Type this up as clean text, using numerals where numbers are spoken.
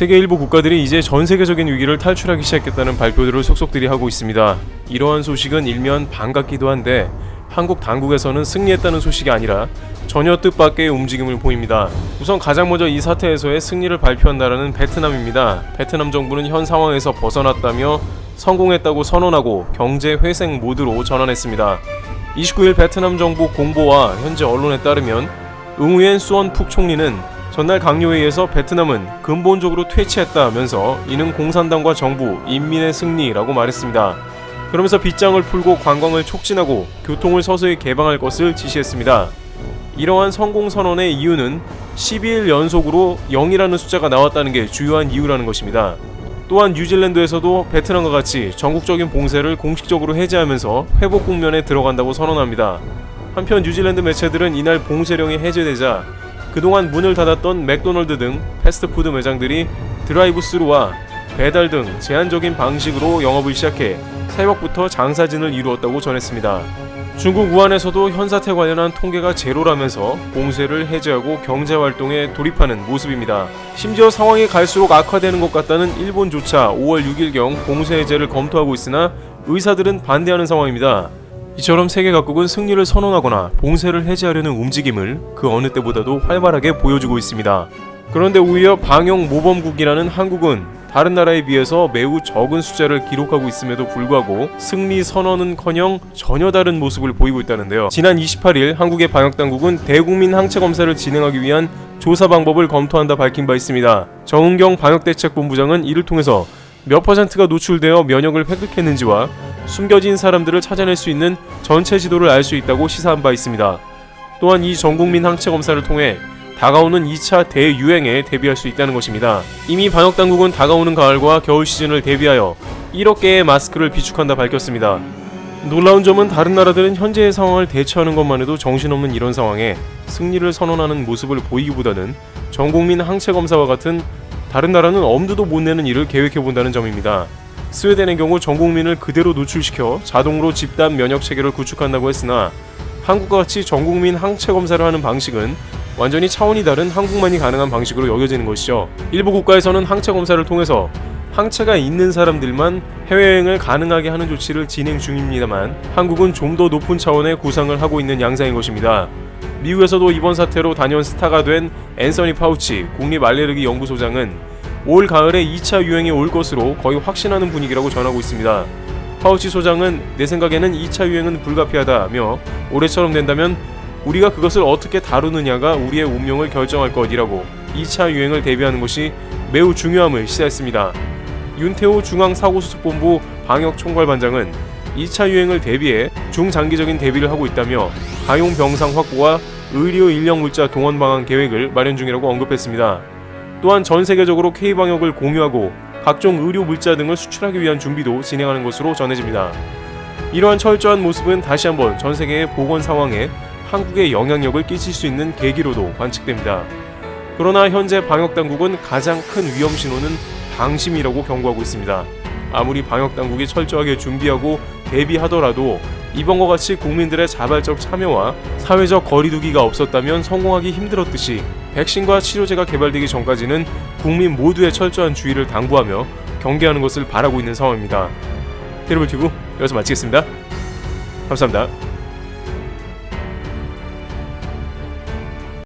세계 일부 국가들이 이제 전 세계적인 위기를 탈출하기 시작했다는 발표들을 속속들이 하고 있습니다. 이러한 소식은 일면 반갑기도 한데 한국 당국에서는 승리했다는 소식이 아니라 전혀 뜻밖의 움직임을 보입니다. 우선 가장 먼저 이 사태에서의 승리를 발표한 나라는 베트남입니다. 베트남 정부는 현 상황에서 벗어났다며 성공했다고 선언하고 경제 회생 모드로 전환했습니다. 29일 베트남 정부 공보와 현지 언론에 따르면 응우엔 수언 푹 총리는 전날 강요회의에서 베트남은 근본적으로 퇴치했다면서 이는 공산당과 정부, 인민의 승리라고 말했습니다. 그러면서 빗장을 풀고 관광을 촉진하고 교통을 서서히 개방할 것을 지시했습니다. 이러한 성공 선언의 이유는 12일 연속으로 0이라는 숫자가 나왔다는 게 주요한 이유라는 것입니다. 또한 뉴질랜드에서도 베트남과 같이 전국적인 봉쇄를 공식적으로 해제하면서 회복 국면에 들어간다고 선언합니다. 한편 뉴질랜드 매체들은 이날 봉쇄령이 해제되자 그동안 문을 닫았던 맥도널드 등 패스트푸드 매장들이 드라이브스루와 배달 등 제한적인 방식으로 영업을 시작해 새벽부터 장사진을 이루었다고 전했습니다. 중국 우한에서도 현 사태 관련한 통계가 제로라면서 봉쇄를 해제하고 경제활동에 돌입하는 모습입니다. 심지어 상황이 갈수록 악화되는 것 같다는 일본조차 5월 6일경 봉쇄 해제를 검토하고 있으나 의사들은 반대하는 상황입니다. 이처럼 세계 각국은 승리를 선언하거나 봉쇄를 해제하려는 움직임을 그 어느 때보다도 활발하게 보여주고 있습니다. 그런데 오히려 방역 모범국이라는 한국은 다른 나라에 비해서 매우 적은 숫자를 기록하고 있음에도 불구하고 승리 선언은커녕 전혀 다른 모습을 보이고 있다는데요. 지난 28일 한국의 방역당국은 대국민 항체 검사를 진행하기 위한 조사 방법을 검토한다 밝힌 바 있습니다. 정은경 방역대책본부장은 이를 통해서 몇 %가 노출되어 면역을 획득했는지와 숨겨진 사람들을 찾아낼 수 있는 전체 지도를 알 수 있다고 시사한 바 있습니다. 또한 이 전국민 항체 검사를 통해 다가오는 2차 대유행에 대비할 수 있다는 것입니다. 이미 방역당국은 다가오는 가을과 겨울 시즌을 대비하여 1억 개의 마스크를 비축한다 밝혔습니다. 놀라운 점은 다른 나라들은 현재의 상황을 대처하는 것만 해도 정신없는 이런 상황에 승리를 선언하는 모습을 보이기보다는 전국민 항체 검사와 같은 다른 나라는 엄두도 못 내는 일을 계획해본다는 점입니다. 스웨덴의 경우 전 국민을 그대로 노출시켜 자동으로 집단 면역 체계를 구축한다고 했으나 한국과 같이 전 국민 항체 검사를 하는 방식은 완전히 차원이 다른 한국만이 가능한 방식으로 여겨지는 것이죠. 일부 국가에서는 항체 검사를 통해서 항체가 있는 사람들만 해외여행을 가능하게 하는 조치를 진행 중입니다만 한국은 좀 더 높은 차원의 구상을 하고 있는 양상인 것입니다. 미국에서도 이번 사태로 단연 스타가 된 앤서니 파우치 국립알레르기 연구소장은 올 가을에 2차 유행이 올 것으로 거의 확신하는 분위기라고 전하고 있습니다. 파우치 소장은 내 생각에는 2차 유행은 불가피하다며 올해처럼 된다면 우리가 그것을 어떻게 다루느냐가 우리의 운명을 결정할 것이라고 2차 유행을 대비하는 것이 매우 중요함을 시사했습니다. 윤태호 중앙사고수습본부 방역총괄반장은 2차 유행을 대비해 중장기적인 대비를 하고 있다며 가용 병상 확보와 의료 인력 물자 동원 방안 계획을 마련 중이라고 언급했습니다. 또한 전 세계적으로 K방역을 공유하고 각종 의료 물자 등을 수출하기 위한 준비도 진행하는 것으로 전해집니다. 이러한 철저한 모습은 다시 한번 전 세계의 보건 상황에 한국에 영향력을 끼칠 수 있는 계기로도 관측됩니다. 그러나 현재 방역당국은 가장 큰 위험 신호는 방심이라고 경고하고 있습니다. 아무리 방역당국이 철저하게 준비하고 대비하더라도 이번과 같이 국민들의 자발적 참여와 사회적 거리두기가 없었다면 성공하기 힘들었듯이 백신과 치료제가 개발되기 전까지는 국민 모두의 철저한 주의를 당부하며 경계하는 것을 바라고 있는 상황입니다. 테러블티브 여기서 마치겠습니다. 감사합니다.